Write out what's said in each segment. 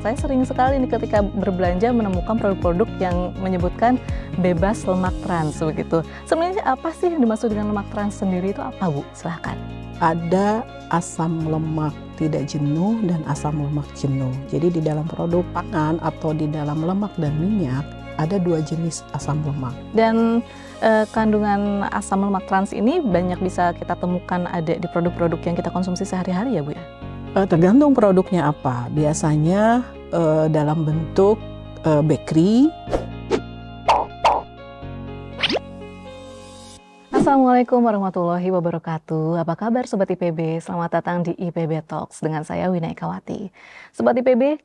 Saya sering sekali nih ketika berbelanja menemukan produk-produk yang menyebutkan bebas lemak trans begitu. Sebenarnya apa sih yang dimaksud dengan lemak trans sendiri itu apa, Bu? Silahkan. Ada asam lemak tidak jenuh dan asam lemak jenuh. Jadi di dalam produk pangan atau di dalam lemak dan minyak ada dua jenis asam lemak. Dan kandungan asam lemak trans ini banyak bisa kita temukan ada di produk-produk yang kita konsumsi sehari-hari ya, Bu ya? Tergantung produknya apa. Biasanya dalam bentuk bakery. Assalamualaikum warahmatullahi wabarakatuh. Apa kabar Sobat IPB? Selamat datang di IPB Talks dengan saya Wina Ikawati. Sobat IPB,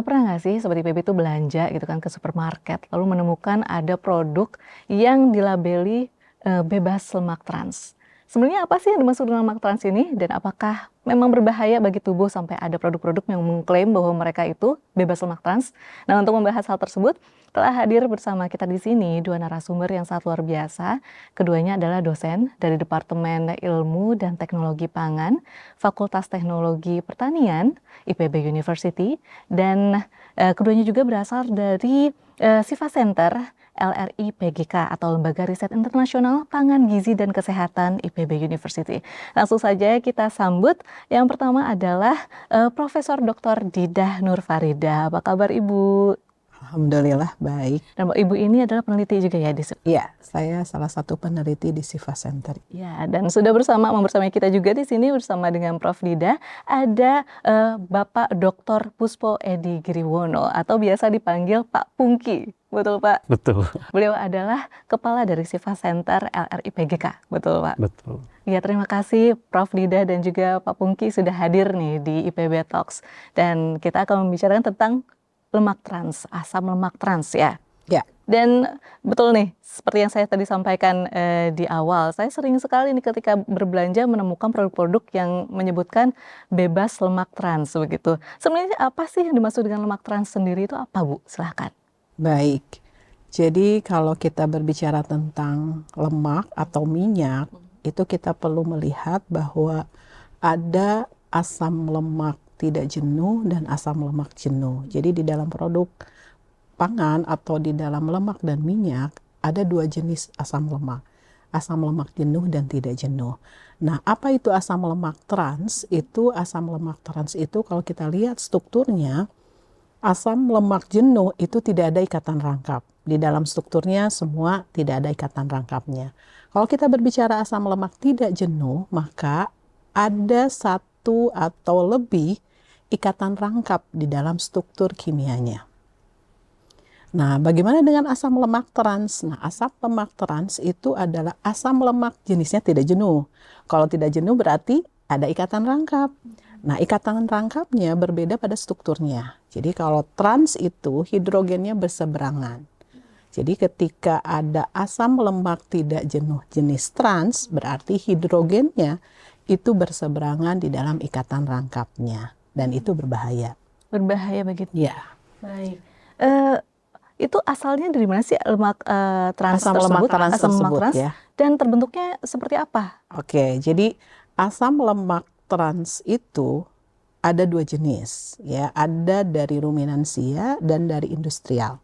pernah nggak sih Sobat IPB itu belanja gitu kan ke supermarket lalu menemukan ada produk yang dilabeli bebas lemak trans? Sebenarnya apa sih yang dimaksud dengan lemak trans ini dan apakah memang berbahaya bagi tubuh sampai ada produk-produk yang mengklaim bahwa mereka itu bebas lemak trans? Nah, untuk membahas hal tersebut telah hadir bersama kita di sini dua narasumber yang sangat luar biasa. Keduanya adalah dosen dari Departemen Ilmu dan Teknologi Pangan, Fakultas Teknologi Pertanian, IPB University, dan keduanya juga berasal dari Sifa Center LRI PGK atau Lembaga Riset Internasional Pangan Gizi dan Kesehatan IPB University. Langsung saja kita sambut. Yang pertama adalah Profesor Dr. Didah Nur Farida. Apa kabar Ibu? Alhamdulillah baik. Dan Ibu ini adalah peneliti juga ya di Iya, saya salah satu peneliti di Sifa Center. Ya, dan sudah bersama kita juga di sini bersama dengan Prof. Didah ada Bapak Dr. Puspo Edi Giriwono atau biasa dipanggil Pak Pungki. Betul Pak? Betul. Beliau adalah Kepala dari Sifa Center LRI PGK. Betul Pak? Betul. Ya, terima kasih Prof. Didah dan juga Pak Pungki sudah hadir nih di IPB Talks. Dan kita akan membicarakan tentang lemak trans, asam lemak trans ya. Ya. Dan betul nih, seperti yang saya tadi sampaikan di awal, saya sering sekali nih ketika berbelanja menemukan produk-produk yang menyebutkan bebas lemak trans begitu. Sebenarnya apa sih yang dimaksud dengan lemak trans sendiri itu apa, Bu? Silahkan. Baik, jadi kalau kita berbicara tentang lemak atau minyak, itu kita perlu melihat bahwa ada asam lemak tidak jenuh dan asam lemak jenuh. Jadi di dalam produk pangan atau di dalam lemak dan minyak ada dua jenis asam lemak jenuh dan tidak jenuh. Nah, apa itu asam lemak trans? Asam lemak trans itu kalau kita lihat strukturnya, asam lemak jenuh itu tidak ada ikatan rangkap. Di dalam strukturnya semua tidak ada ikatan rangkapnya. Kalau kita berbicara asam lemak tidak jenuh, maka ada satu atau lebih ikatan rangkap di dalam struktur kimianya. Nah, bagaimana dengan asam lemak trans? Nah, asam lemak trans itu adalah asam lemak jenisnya tidak jenuh. Kalau tidak jenuh berarti ada ikatan rangkap. Nah, ikatan rangkapnya berbeda pada strukturnya. Jadi kalau trans itu hidrogennya berseberangan. Jadi ketika ada asam lemak tidak jenuh jenis trans, berarti hidrogennya itu berseberangan di dalam ikatan rangkapnya. Dan itu berbahaya. Berbahaya begitu? Ya. Baik. Itu asalnya dari mana sih lemak trans asam tersebut? Lemak trans asam lemak tersebut, trans ya. Dan terbentuknya seperti apa? Oke, jadi asam lemak trans itu ada dua jenis, ya. Ada dari ruminansia dan dari industrial.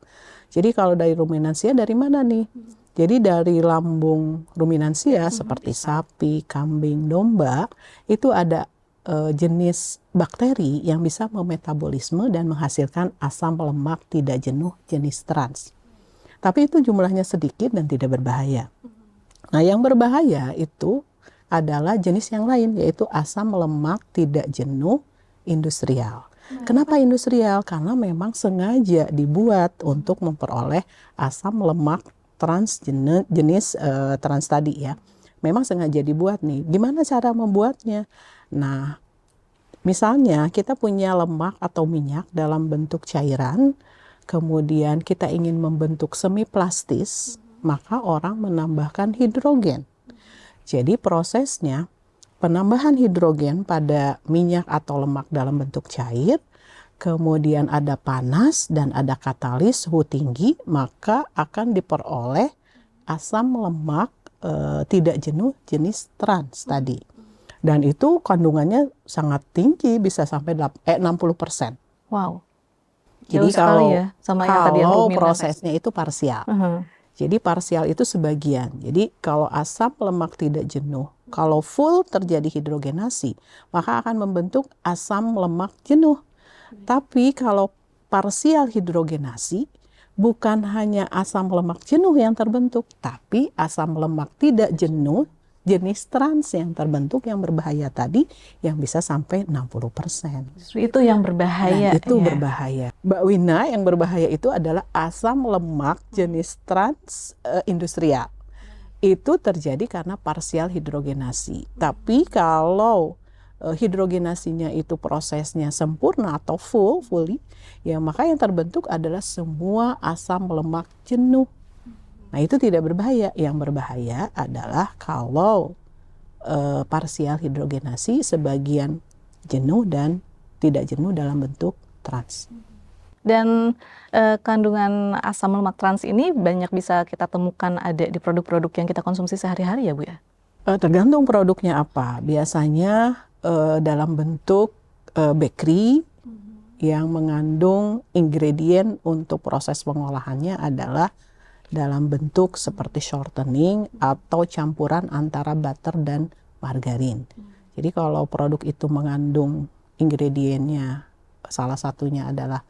Jadi kalau dari ruminansia dari mana nih? Jadi dari lambung ruminansia seperti sapi, kambing, domba itu ada jenis bakteri yang bisa memetabolisme dan menghasilkan asam lemak tidak jenuh jenis trans. Tapi itu jumlahnya sedikit dan tidak berbahaya. Nah, yang berbahaya itu adalah jenis yang lain, yaitu asam lemak tidak jenuh industrial. Kenapa industrial? Karena memang sengaja dibuat untuk memperoleh asam lemak trans jenis trans tadi ya. Memang sengaja dibuat nih. Gimana cara membuatnya? Nah, misalnya kita punya lemak atau minyak dalam bentuk cairan, kemudian kita ingin membentuk semi plastis, maka orang menambahkan hidrogen. Jadi prosesnya penambahan hidrogen pada minyak atau lemak dalam bentuk cair, kemudian ada panas dan ada katalis suhu tinggi, maka akan diperoleh asam lemak tidak jenuh jenis trans tadi. Dan itu kandungannya sangat tinggi, bisa sampai 60%. Wow. Jauh Jadi sekali kalau ya sama yang tadi yang ruminan. prosesnya itu parsial. Jadi parsial itu sebagian. Jadi kalau asam lemak tidak jenuh, kalau full terjadi hidrogenasi, maka akan membentuk asam lemak jenuh. Tapi kalau parsial hidrogenasi, bukan hanya asam lemak jenuh yang terbentuk, tapi asam lemak tidak jenuh jenis trans yang terbentuk yang berbahaya tadi yang bisa sampai 60%. Justru itu yang berbahaya. Dan itu ya. berbahaya. Mbak Wina, yang berbahaya itu adalah asam lemak jenis trans industrial. Itu terjadi karena parsial hidrogenasi. Tapi kalau hidrogenasinya itu prosesnya sempurna atau fully, ya maka yang terbentuk adalah semua asam lemak jenuh. Nah, itu tidak berbahaya. Yang berbahaya adalah kalau parsial hidrogenasi sebagian jenuh dan tidak jenuh dalam bentuk trans. Dan kandungan asam lemak trans ini banyak bisa kita temukan ada di produk-produk yang kita konsumsi sehari-hari ya Bu ya? Tergantung produknya apa. Biasanya dalam bentuk bakery yang mengandung ingredient untuk proses pengolahannya adalah dalam bentuk seperti shortening atau campuran antara butter dan margarin. Jadi kalau produk itu mengandung ingredientnya, salah satunya adalah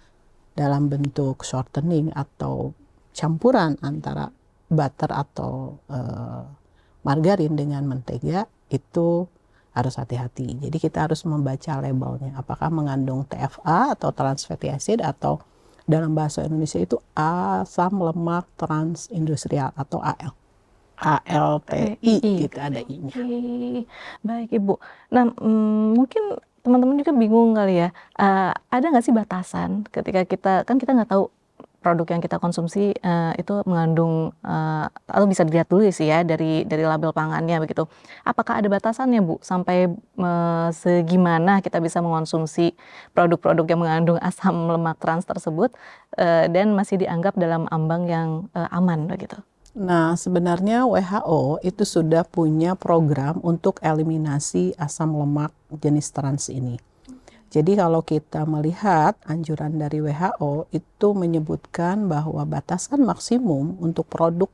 dalam bentuk shortening atau campuran antara butter atau margarin dengan mentega, itu harus hati-hati. Jadi kita harus membaca labelnya, apakah mengandung TFA atau trans fatty acid atau dalam bahasa Indonesia itu asam lemak trans industrial atau AL. ALTI gitu, ada I-nya. Baik Ibu. Nah mungkin teman-teman juga bingung kali ya, ada nggak sih batasan ketika kita nggak tahu produk yang kita konsumsi itu mengandung atau bisa dilihat dulu sih ya dari label pangannya begitu. Apakah ada batasannya Bu sampai segimana kita bisa mengonsumsi produk-produk yang mengandung asam lemak trans tersebut dan masih dianggap dalam ambang yang aman begitu? Nah, sebenarnya WHO itu sudah punya program untuk eliminasi asam lemak jenis trans ini. Jadi kalau kita melihat anjuran dari WHO itu menyebutkan bahwa batasan maksimum untuk produk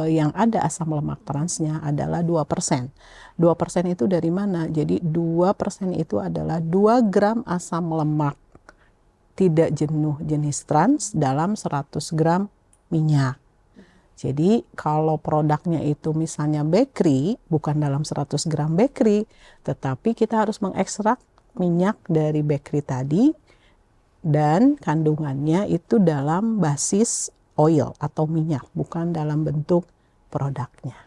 yang ada asam lemak transnya adalah 2%. 2% itu dari mana? Jadi 2% itu adalah 2 gram asam lemak tidak jenuh jenis trans dalam 100 gram minyak. Jadi kalau produknya itu misalnya bakery, bukan dalam 100 gram bakery, tetapi kita harus mengekstrak minyak dari bakery tadi dan kandungannya itu dalam basis oil atau minyak, bukan dalam bentuk produknya.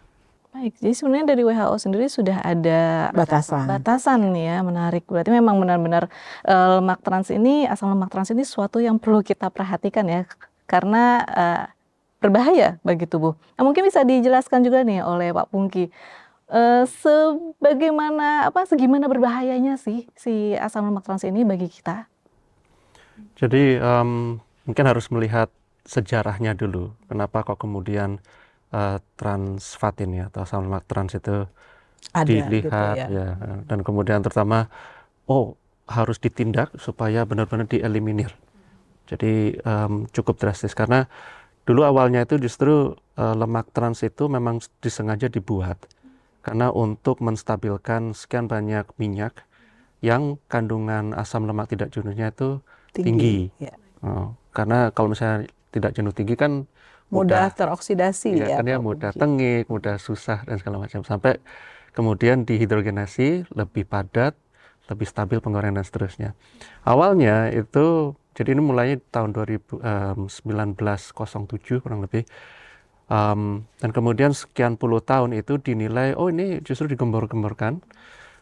Baik, jadi sebenarnya dari WHO sendiri sudah ada batasan ya, menarik. Berarti memang benar-benar lemak trans ini, asam lemak trans ini sesuatu yang perlu kita perhatikan ya, karena berbahaya bagi tubuh. Nah, mungkin bisa dijelaskan juga nih oleh Pak Pungki, segimana berbahayanya sih si asam lemak trans ini bagi kita? Jadi mungkin harus melihat sejarahnya dulu. Kenapa kok kemudian trans fat ini atau asam lemak trans itu ada, dilihat gitu ya. Dan kemudian terutama harus ditindak supaya benar-benar dieliminir. Jadi cukup drastis karena dulu awalnya itu justru lemak trans itu memang disengaja dibuat karena untuk menstabilkan sekian banyak minyak yang kandungan asam lemak tidak jenuhnya itu tinggi. Ya. Karena kalau misalnya tidak jenuh tinggi kan mudah teroksidasi ya, kan ya mudah tengik, mudah susah dan segala macam sampai kemudian dihidrogenasi lebih padat, lebih stabil penggorengan dan seterusnya. Awalnya itu jadi ini mulainya tahun 1907 kurang lebih. Dan kemudian sekian puluh tahun itu dinilai, ini justru digembor-gemborkan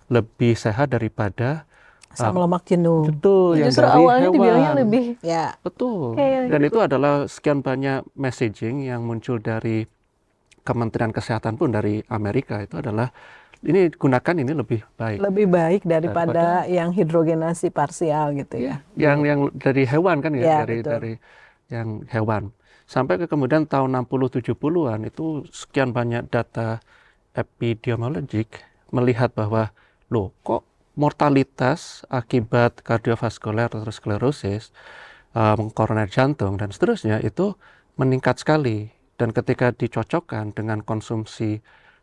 lebih sehat daripada asam lemak jenuh. Betul, yang justru dari awalnya hewan. dibilangnya lebih. Ya. Betul. Dan itu adalah sekian banyak messaging yang muncul dari Kementerian Kesehatan pun dari Amerika itu adalah ini gunakan ini lebih baik. Lebih baik daripada yang hidrogenasi parsial gitu ya. Yang dari hewan kan ya, Ya, dari yang hewan. Sampai ke kemudian tahun 60-70-an itu sekian banyak data epidemiologik melihat bahwa kok mortalitas akibat kardiovaskuler atau sklerosis koroner jantung dan seterusnya itu meningkat sekali. Dan ketika dicocokkan dengan konsumsi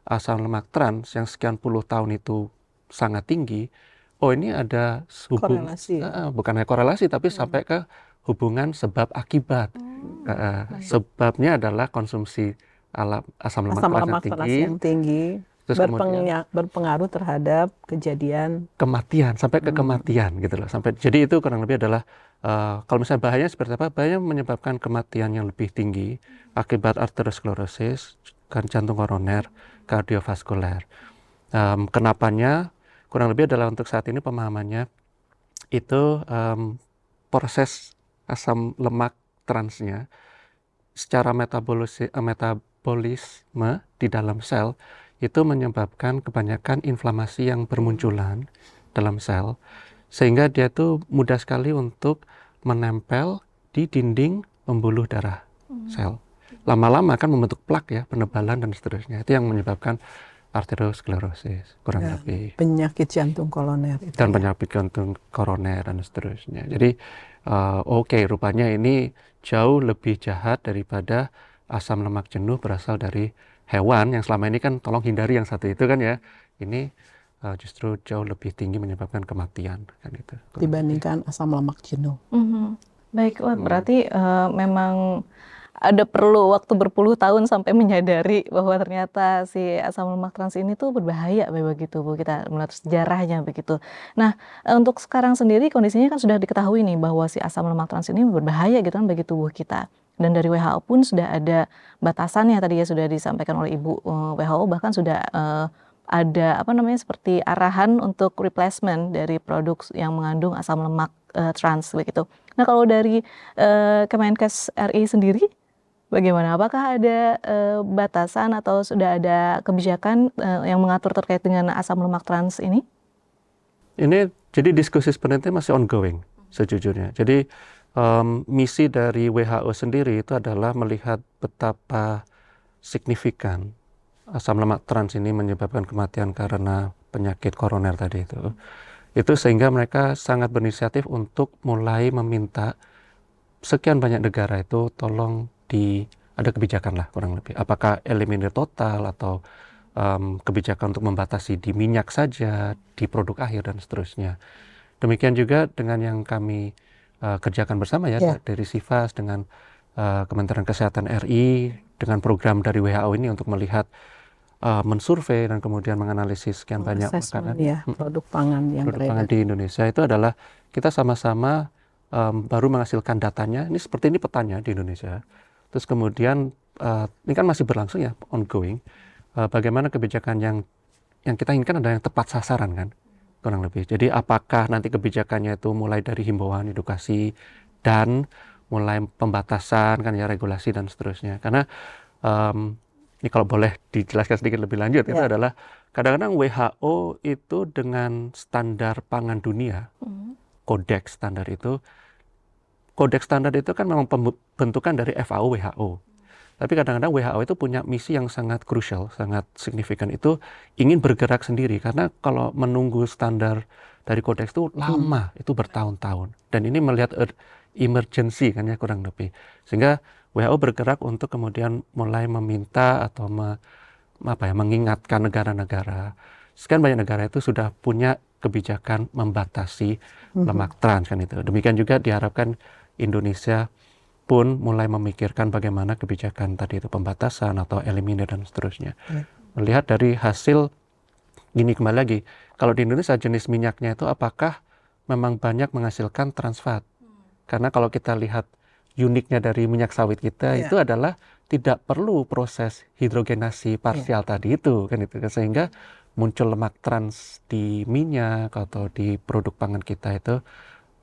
asam lemak trans yang sekian puluh tahun itu sangat tinggi, oh ini ada Korelasi ya? bukan hanya korelasi tapi sampai ke hubungan sebab akibat. Sebabnya adalah konsumsi asam lemak Asam trans yang lemak trans tinggi, yang tinggi terus kemudian berpengaruh terhadap kejadian kematian sampai ke kematian gitu loh. Jadi itu kurang lebih adalah kalau misalnya bahayanya seperti apa? Bahayanya menyebabkan kematian yang lebih tinggi akibat arteriosklerosis, kan jantung koroner, kardiovaskuler. Kenapanya kurang lebih adalah untuk saat ini pemahamannya itu proses asam lemak transnya secara metabolisme di dalam sel itu menyebabkan kebanyakan inflamasi yang bermunculan dalam sel, sehingga dia tuh mudah sekali untuk menempel di dinding pembuluh darah sel. Lama-lama kan membentuk plak ya, penebalan dan seterusnya. Itu yang menyebabkan arteriosklerosis kurang lebih. penyakit jantung koroner itu Dan ya. penyakit jantung koroner dan seterusnya. Jadi oke, rupanya ini jauh lebih jahat daripada asam lemak jenuh berasal dari hewan yang selama ini kan tolong hindari yang satu itu kan ya. Ini justru jauh lebih tinggi menyebabkan kematian kan itu. dibandingkan asam lemak jenuh. Baik, wah, berarti memang ada perlu waktu berpuluh tahun sampai menyadari bahwa ternyata si asam lemak trans ini tuh berbahaya begitu Bu, kita melihat sejarahnya begitu. Nah, untuk sekarang sendiri kondisinya kan sudah diketahui nih bahwa si asam lemak trans ini berbahaya gitu kan bagi tubuh kita. Dan dari WHO pun sudah ada batasannya tadi ya sudah disampaikan oleh Ibu. WHO bahkan sudah ada apa namanya seperti arahan untuk replacement dari produk yang mengandung asam lemak trans begitu. Nah, kalau dari Kemenkes RI sendiri bagaimana? Apakah ada batasan atau sudah ada kebijakan yang mengatur terkait dengan asam lemak trans ini? Ini jadi diskusi sebenarnya masih ongoing sejujurnya. Jadi misi dari WHO sendiri itu adalah melihat betapa signifikan asam lemak trans ini menyebabkan kematian karena penyakit koroner tadi itu. Itu sehingga mereka sangat berinisiatif untuk mulai meminta sekian banyak negara itu tolong ada kebijakan lah kurang lebih. Apakah eliminir total atau kebijakan untuk membatasi di minyak saja, di produk akhir dan seterusnya. Demikian juga dengan yang kami kerjakan bersama ya dari SIVAS dengan Kementerian Kesehatan RI dengan program dari WHO ini untuk melihat mensurvei dan kemudian menganalisis sekian banyak makanan produk pangan yang produk pangan di Indonesia itu adalah kita sama-sama baru menghasilkan datanya. Ini seperti ini petanya di Indonesia. Terus kemudian ini kan masih berlangsung ya, ongoing. Bagaimana kebijakan yang kita inginkan adalah yang tepat sasaran kan, kurang lebih. Jadi apakah nanti kebijakannya itu mulai dari himbauan, edukasi, dan mulai pembatasan kan ya, regulasi dan seterusnya. Karena ini kalau boleh dijelaskan sedikit lebih lanjut itu adalah kadang-kadang WHO itu dengan standar pangan dunia, kodeks standar itu kan memang pembentukan dari FAO WHO. Tapi kadang-kadang WHO itu punya misi yang sangat krusial, sangat signifikan, itu ingin bergerak sendiri karena kalau menunggu standar dari kodeks itu lama, itu bertahun-tahun. Dan ini melihat emergency kan ya kurang lebih. Sehingga WHO bergerak untuk kemudian mulai meminta atau mengingatkan negara-negara. Sekian banyak negara itu sudah punya kebijakan membatasi lemak trans kan itu. Demikian juga diharapkan Indonesia pun mulai memikirkan bagaimana kebijakan tadi itu pembatasan atau eliminir dan seterusnya. Melihat dari hasil gini kembali lagi, kalau di Indonesia jenis minyaknya itu apakah memang banyak menghasilkan trans fat? Karena kalau kita lihat uniknya dari minyak sawit kita itu adalah tidak perlu proses hidrogenasi parsial tadi itu kan itu, sehingga muncul lemak trans di minyak atau di produk pangan kita itu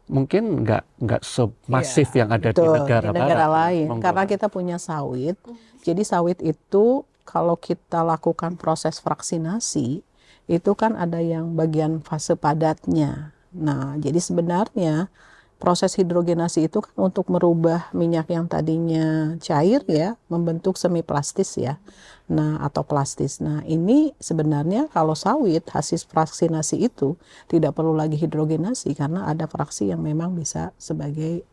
mungkin nggak semasif yang ada di negara barat, lain. Karena kita punya sawit, jadi sawit itu kalau kita lakukan proses fraksinasi itu kan ada yang bagian fase padatnya. Nah, jadi sebenarnya proses hidrogenasi itu kan untuk merubah minyak yang tadinya cair ya, membentuk semi plastis ya. Nah, atau plastis. Nah, ini sebenarnya kalau sawit hasil fraksinasi itu tidak perlu lagi hidrogenasi karena ada fraksi yang memang bisa sebagai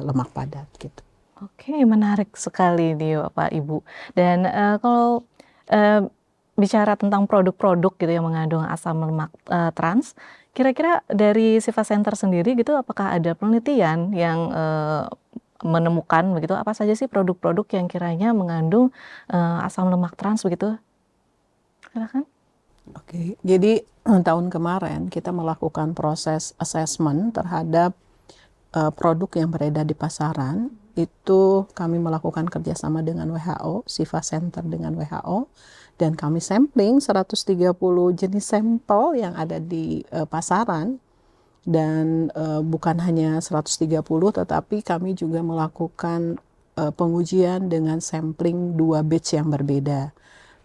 lemak padat gitu. Oke, menarik sekali nih Bapak Ibu. Dan kalau bicara tentang produk-produk gitu yang mengandung asam lemak trans, kira-kira dari Siva Center sendiri gitu, apakah ada penelitian yang menemukan begitu apa saja sih produk-produk yang kiranya mengandung asam lemak trans begitu? Silakan. Oke, jadi tahun kemarin kita melakukan proses assessment terhadap produk yang beredar di pasaran. Itu kami melakukan kerjasama dengan WHO, Siva Center dengan WHO, dan kami sampling 130 jenis sampel yang ada di pasaran. Dan bukan hanya 130, tetapi kami juga melakukan pengujian dengan sampling 2 batch yang berbeda.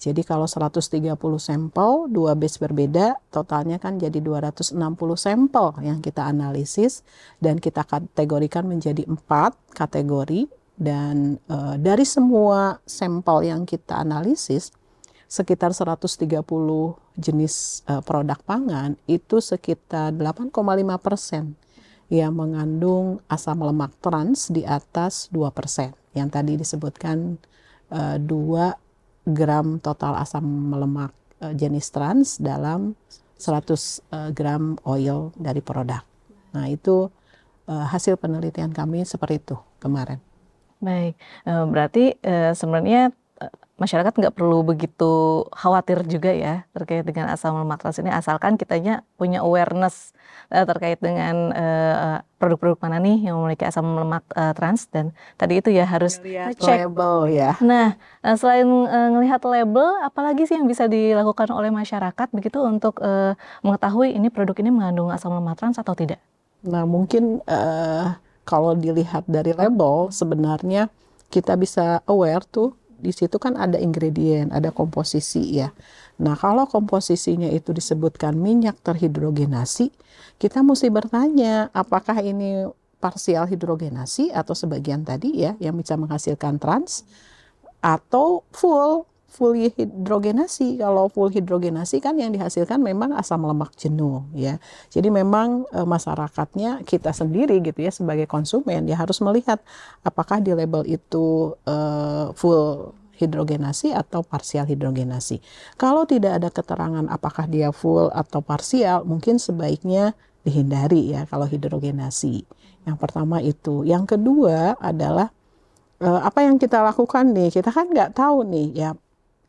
Jadi kalau 130 sampel, 2 batch berbeda, totalnya kan jadi 260 sampel yang kita analisis dan kita kategorikan menjadi 4 kategori. Dan dari semua sampel yang kita analisis, sekitar 130 jenis produk pangan, itu sekitar 8,5% yang mengandung asam lemak trans di atas 2%. Yang tadi disebutkan 2 gram total asam lemak jenis trans dalam 100 gram oil dari produk. Nah, itu hasil penelitian kami seperti itu kemarin. Baik, berarti sebenarnya masyarakat nggak perlu begitu khawatir juga ya terkait dengan asam lemak trans ini, asalkan kitanya punya awareness terkait dengan produk-produk mana nih yang memiliki asam lemak trans, dan tadi itu ya harus cek label ya. Nah, selain ngelihat label, apalagi sih yang bisa dilakukan oleh masyarakat begitu untuk mengetahui ini produk ini mengandung asam lemak trans atau tidak? Nah, mungkin kalau dilihat dari label, sebenarnya kita bisa aware tuh, di situ kan ada ingredient, ada komposisi ya. Nah, kalau komposisinya itu disebutkan minyak terhidrogenasi, kita mesti bertanya apakah ini parsial hidrogenasi atau sebagian tadi ya yang bisa menghasilkan trans, atau full hidrogenasi. Kalau full hidrogenasi kan yang dihasilkan memang asam lemak jenuh ya. Jadi memang masyarakatnya, kita sendiri gitu ya sebagai konsumen ya harus melihat apakah di label itu full hidrogenasi atau parsial hidrogenasi. Kalau tidak ada keterangan apakah dia full atau parsial, mungkin sebaiknya dihindari ya kalau hidrogenasi. Yang pertama itu. Yang kedua adalah apa yang kita lakukan nih, kita kan nggak tahu nih ya,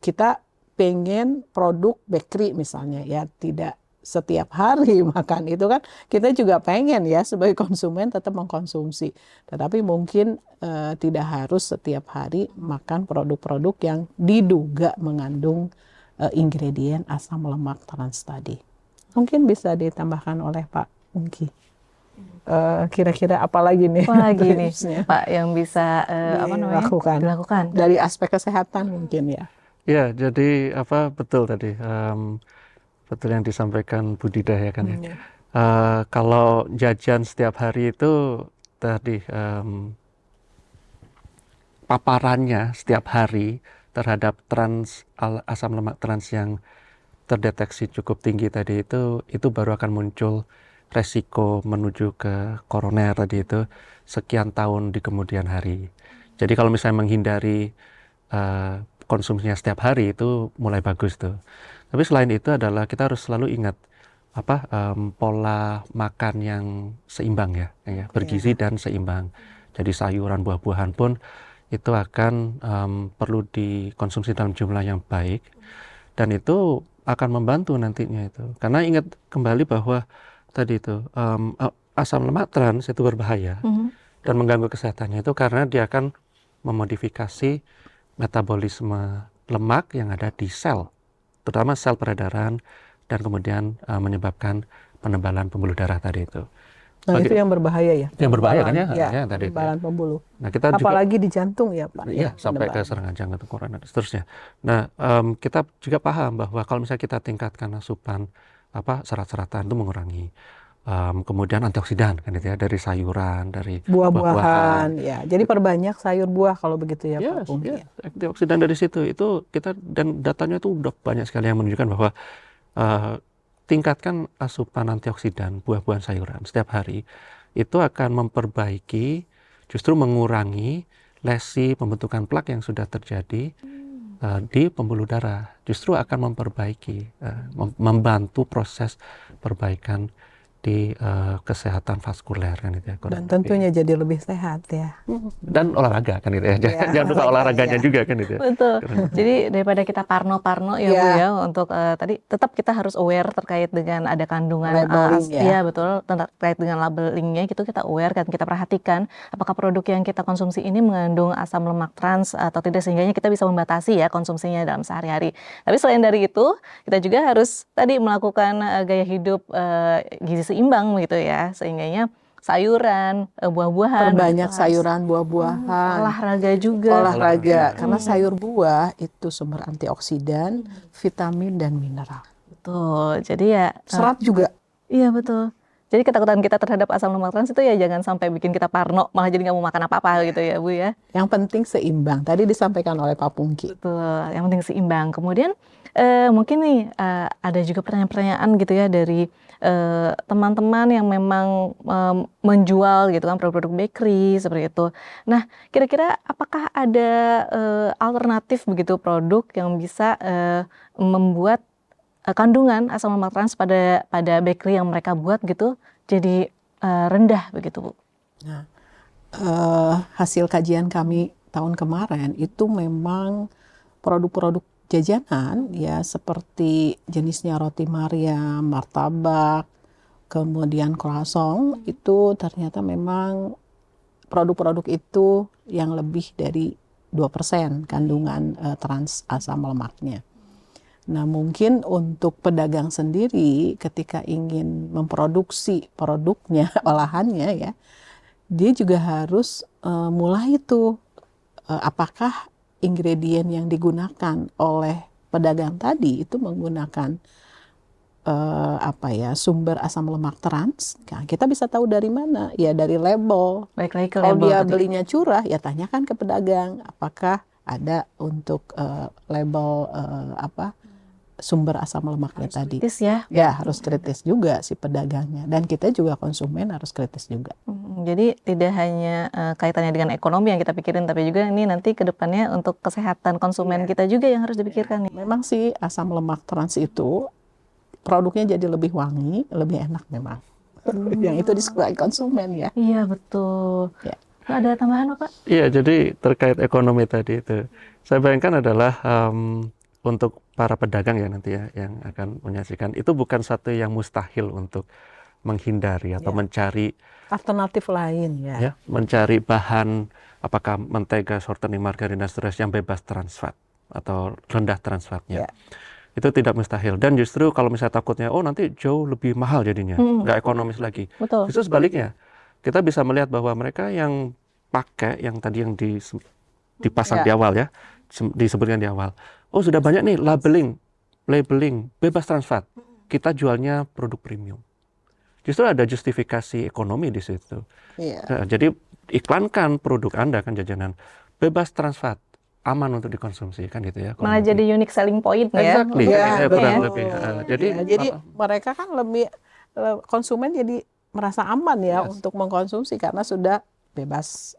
kita pengen produk bakery misalnya ya, tidak setiap hari makan itu kan, kita juga pengen ya sebagai konsumen tetap mengkonsumsi, tetapi mungkin tidak harus setiap hari makan produk-produk yang diduga mengandung ingredient asam lemak trans tadi. Mungkin bisa ditambahkan oleh Pak Ungki. Kira-kira apa lagi nih Pak yang bisa dilakukan dari aspek kesehatan mungkin ya. Ya, jadi betul tadi, betul yang disampaikan Bu Dida ya kan ya. Kalau jajan setiap hari itu tadi paparannya setiap hari terhadap asam lemak trans yang terdeteksi cukup tinggi tadi itu baru akan muncul resiko menuju ke koroner tadi itu sekian tahun di kemudian hari. Jadi kalau misalnya menghindari konsumsinya setiap hari itu mulai bagus tuh. Tapi selain itu adalah kita harus selalu ingat pola makan yang seimbang ya, bergizi dan seimbang. Jadi sayuran, buah-buahan pun itu akan perlu dikonsumsi dalam jumlah yang baik, dan itu akan membantu nantinya itu. Karena ingat kembali bahwa tadi itu asam lemak trans itu berbahaya dan mengganggu kesehatannya itu karena dia akan memodifikasi metabolisme lemak yang ada di sel, terutama sel peredaran, dan kemudian menyebabkan penebalan pembuluh darah tadi itu. Nah, itu yang berbahaya ya? Yang berbahaya kan ya? Ya tadi penebalan pembuluh. Nah, kita apalagi di jantung ya Pak? Ya, sampai ke serangan jantung, koroner, dan seterusnya. Nah, kita juga paham bahwa kalau misalnya kita tingkatkan asupan serat-seratan itu mengurangi, kemudian antioksidan kan itu ya, dari sayuran, dari Buah-buahan, ya. Jadi perbanyak sayur buah kalau begitu ya, Pak Yes, Pungki. yes. Antioksidan dari situ itu kita, dan datanya itu udah banyak sekali yang menunjukkan bahwa uh, tingkatkan asupan antioksidan buah-buahan sayuran setiap hari itu akan memperbaiki, justru mengurangi lesi pembentukan plak yang sudah terjadi di pembuluh darah. Justru akan memperbaiki, membantu proses perbaikan di kesehatan vaskuler kan itu ya, Dan kurang tentunya lebih. jadi lebih sehat ya. Dan olahraga kan itu ya, Ya, jangan lupa olahraganya ya. juga kan itu ya. Betul. Kurang lebih. Jadi daripada kita parno-parno ya Bu Ya. ya, untuk tadi tetap kita harus aware terkait dengan ada kandungan Labeling ya. iya betul, terkait dengan labelingnya itu kita aware kan, kita perhatikan apakah produk yang kita konsumsi ini mengandung asam lemak trans atau tidak, sehingganya kita bisa membatasi ya konsumsinya dalam sehari-hari. Tapi selain dari itu, kita juga harus tadi melakukan gaya hidup gizi seimbang gitu ya, sehingganya sayuran, buah-buahan Perbanyak begitu, harus sayuran, buah-buahan. olahraga juga. Olahraga, Olahraga. karena sayur buah itu sumber antioksidan, vitamin dan mineral. Betul. Jadi ya Serat juga. iya betul. Jadi ketakutan kita terhadap asam lemak trans itu ya jangan sampai bikin kita parno, malah jadi nggak mau makan apa-apa gitu ya Bu ya. Yang penting seimbang. Tadi disampaikan oleh Pak Pungki. Betul. Yang penting seimbang. Kemudian mungkin nih ada juga pertanyaan-pertanyaan gitu ya dari teman-teman yang memang menjual gitu kan produk-produk bakery seperti itu. Nah, kira-kira apakah ada alternatif begitu produk yang bisa membuat kandungan asam lemak trans pada bakery yang mereka buat gitu jadi rendah begitu Bu? Nah, hasil kajian kami tahun kemarin itu memang produk-produk jajanan ya, seperti jenisnya roti Maria, martabak, kemudian croissant, itu ternyata memang produk-produk itu yang lebih dari 2% kandungan trans asam lemaknya. Nah, mungkin untuk pedagang sendiri ketika ingin memproduksi produknya, olahannya ya, dia juga harus mulai itu apakah ingredient yang digunakan oleh pedagang tadi itu menggunakan sumber asam lemak trans. Nah, kita bisa tahu dari mana? Ya dari label. Baik lagi ke Kalau label dia tadi. belinya curah, ya tanyakan ke pedagang apakah ada untuk label sumber asam lemaknya tadi. Kritis ya. Ya harus kritis juga si pedagangnya, dan kita juga konsumen harus kritis juga. Jadi tidak hanya kaitannya dengan ekonomi yang kita pikirin, tapi juga ini nanti ke depannya untuk kesehatan konsumen kita juga yang harus dipikirkan nih. Memang sih asam lemak trans itu produknya jadi lebih wangi, lebih enak memang. Yang itu disukai konsumen ya. Iya betul. Ya. Ada tambahan Pak? Iya, jadi terkait ekonomi tadi itu, saya bayangkan adalah untuk para pedagang ya nanti ya yang akan menyajikan, itu bukan satu yang mustahil untuk menghindari atau Ya. mencari Alternatif lain ya. mencari bahan apakah mentega, shortening, margarin dan seterusnya yang bebas trans fat atau rendah trans fatnya. Ya. Itu tidak mustahil, dan justru kalau misalnya takutnya nanti jauh lebih mahal jadinya, nggak ekonomis lagi. Betul. Justru sebaliknya, kita bisa melihat bahwa mereka yang pakai yang tadi yang dipasang Ya. di awal ya, disebutkan di awal, sudah banyak nih labeling bebas trans fat, kita jualnya produk premium. Justru ada justifikasi ekonomi di situ. Iya. Jadi iklankan produk Anda kan jajanan bebas trans fat, aman untuk dikonsumsi kan gitu ya. Malah jadi unique selling point ya. Exactly. Ya, Kurang betul. lebih. Jadi mereka kan lebih konsumen jadi merasa aman ya untuk mengkonsumsi karena sudah bebas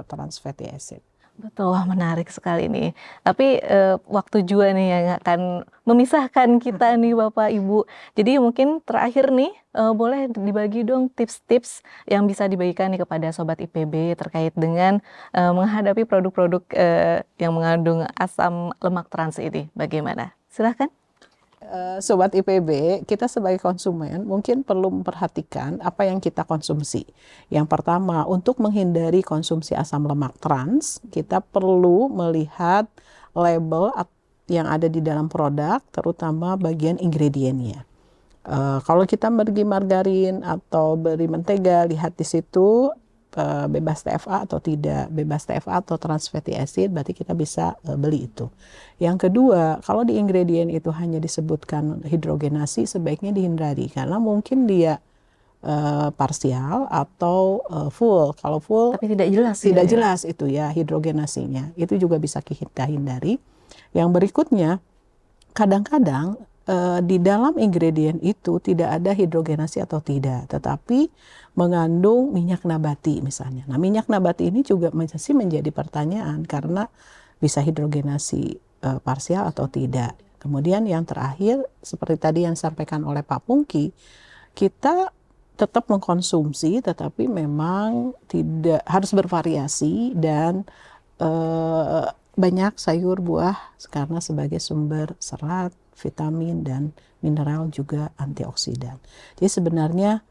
trans fatty acid. Betul, wah menarik sekali nih. Tapi waktu juga nih yang akan memisahkan kita nih Bapak Ibu. Jadi mungkin terakhir nih boleh dibagi dong tips-tips yang bisa dibagikan nih kepada Sobat IPB terkait dengan menghadapi produk-produk yang mengandung asam lemak trans ini. Bagaimana? Silahkan. Sobat IPB, kita sebagai konsumen mungkin perlu memperhatikan apa yang kita konsumsi. Yang pertama, untuk menghindari konsumsi asam lemak trans, kita perlu melihat label yang ada di dalam produk, terutama bagian ingredientnya. Kalau kita beli margarin atau beli mentega, lihat di situ bebas TFA atau tidak, bebas TFA atau trans fatty acid, berarti kita bisa beli itu. Yang kedua, kalau di ingredient itu hanya disebutkan hidrogenasi, sebaiknya dihindari karena mungkin dia parsial atau full. Kalau full Tapi tidak jelas tidak gitu ya? jelas itu ya hidrogenasinya. Itu juga bisa kita hindari. Yang berikutnya, kadang-kadang di dalam ingredient itu tidak ada hidrogenasi atau tidak, tetapi mengandung minyak nabati misalnya. Nah, minyak nabati ini juga masih menjadi pertanyaan karena bisa hidrogenasi parsial atau tidak. Kemudian yang terakhir, seperti tadi yang disampaikan oleh Pak Pungki, kita tetap mengkonsumsi, tetapi memang tidak harus bervariasi dan banyak sayur buah karena sebagai sumber serat, vitamin dan mineral juga antioksidan. Jadi sebenarnya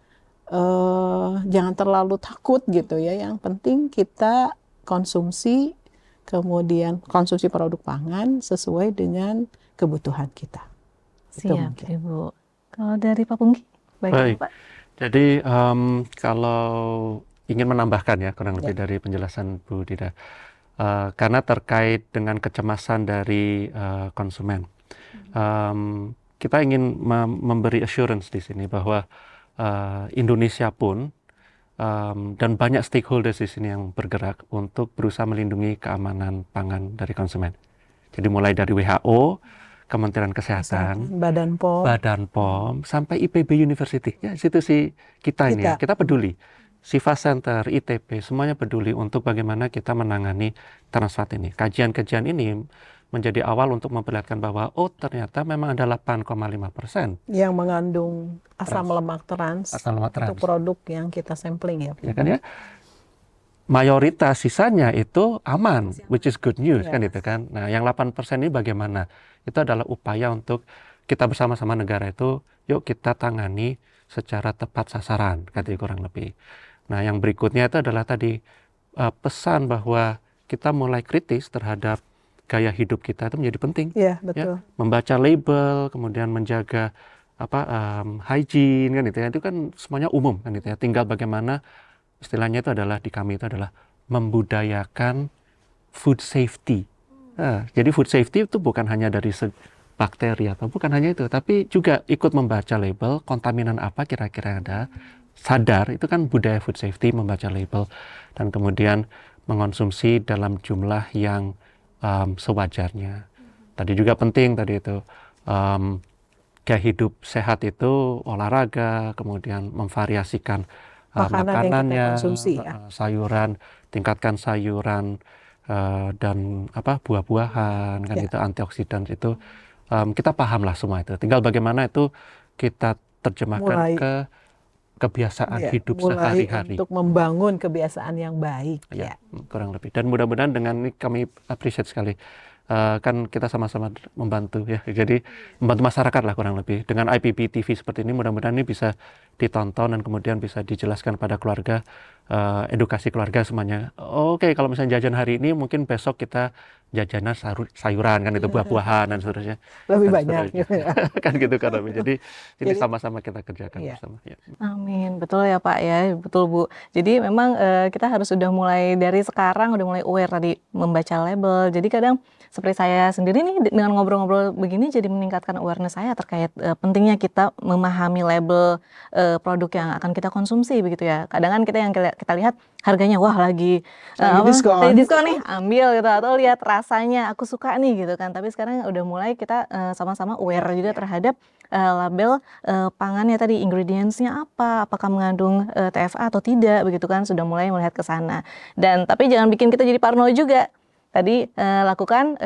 jangan terlalu takut gitu ya. Yang penting kita konsumsi, kemudian konsumsi produk pangan sesuai dengan kebutuhan kita. Itu Siap, mungkin. Ibu. Kalau dari Pak Pungki, bagaimana Baik. Pak? Jadi kalau ingin menambahkan ya kurang lebih dari penjelasan Bu Dida, karena terkait dengan kecemasan dari konsumen, kita ingin memberi assurance di sini bahwa Indonesia pun dan banyak stakeholders di sini yang bergerak untuk berusaha melindungi keamanan pangan dari konsumen. Jadi mulai dari WHO, Kementerian Kesehatan, Badan POM, Badan POM, sampai IPB University. Ya, institusi kita ini ya, kita peduli. Siva Center, ITB, semuanya peduli untuk bagaimana kita menangani trans fat ini. Kajian-kajian ini menjadi awal untuk memperlihatkan bahwa ternyata memang ada 8,5% yang mengandung asam lemak trans untuk produk yang kita sampling ya. Ya kan ya? Mayoritas sisanya itu aman, which is good news kan itu kan. Nah, yang 8% ini bagaimana? Itu adalah upaya untuk kita bersama-sama negara itu, yuk kita tangani secara tepat sasaran, katanya kurang lebih. Nah, yang berikutnya itu adalah tadi pesan bahwa kita mulai kritis terhadap gaya hidup kita itu menjadi penting. Iya, betul. Ya? Membaca label, kemudian menjaga hygiene kan itu ya. Itu kan semuanya umum kan itu ya. Tinggal bagaimana istilahnya itu adalah di kami itu adalah membudayakan food safety. Nah, jadi food safety itu bukan hanya dari bakteri atau bukan hanya itu, tapi juga ikut membaca label kontaminan apa kira-kira yang ada. Sadar itu kan budaya food safety, membaca label dan kemudian mengonsumsi dalam jumlah yang sewajarnya. Tadi juga penting tadi itu gaya hidup sehat itu olahraga, kemudian memvariasikan makanannya, sayuran, tingkatkan sayuran dan buah-buahan kan itu antioksidan itu kita paham lah semua itu. Tinggal bagaimana itu kita terjemahkan ke kebiasaan hidup sehari-hari. Untuk membangun kebiasaan yang baik. Ya, kurang lebih. Dan mudah-mudahan dengan ini kami appreciate sekali. Kan kita sama-sama membantu ya. Jadi membantu masyarakat lah kurang lebih. Dengan IPB TV seperti ini mudah-mudahan ini bisa ditonton dan kemudian bisa dijelaskan pada keluarga, edukasi keluarga semuanya. Oke, kalau misalnya jajan hari ini mungkin besok kita jajanan sayuran kan itu buah-buahan dan seterusnya. Lebih banyak gitu ya. Kan gitu kan. Jadi ini sama-sama kita kerjakan bersama. Ya. Amin, betul ya Pak ya, betul Bu. Jadi memang kita harus sudah mulai dari sekarang, udah mulai aware tadi membaca label. Jadi kadang seperti saya sendiri nih dengan ngobrol-ngobrol begini jadi meningkatkan awareness saya terkait pentingnya kita memahami label produk yang akan kita konsumsi begitu ya. Kadang kan kita yang kita lihat harganya wah lagi diskon nih ambil gitu, atau lihat rasanya aku suka nih gitu kan. Tapi sekarang udah mulai kita sama-sama aware juga terhadap label pangannya tadi, ingredientsnya apa, apakah mengandung TFA atau tidak begitu kan, sudah mulai melihat ke sana. Dan tapi jangan bikin kita jadi parno juga. Tadi lakukan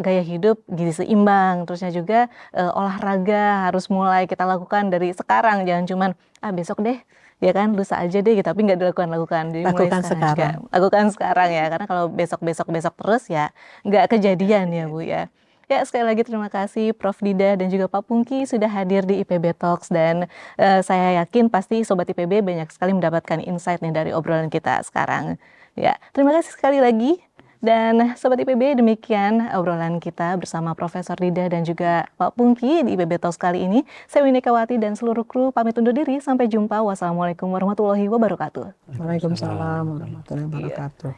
gaya hidup gizi seimbang, terusnya juga olahraga harus mulai kita lakukan dari sekarang, jangan cuman besok deh, ya kan lusa aja deh, tapi nggak dilakukan. Jadi lakukan mulai sekarang. Lakukan sekarang ya, karena kalau besok terus ya nggak kejadian ya Bu ya. Ya, sekali lagi terima kasih Prof. Dida dan juga Pak Pungki sudah hadir di IPB Talks, dan saya yakin pasti Sobat IPB banyak sekali mendapatkan insight nih dari obrolan kita sekarang. Ya, terima kasih sekali lagi. Dan Sobat IPB, demikian obrolan kita bersama Profesor Dida dan juga Pak Pungki di IPB Talks kali ini. Saya Winnie Kawati dan seluruh kru pamit undur diri. Sampai jumpa. Wassalamualaikum warahmatullahi wabarakatuh. Waalaikumsalam warahmatullahi wabarakatuh.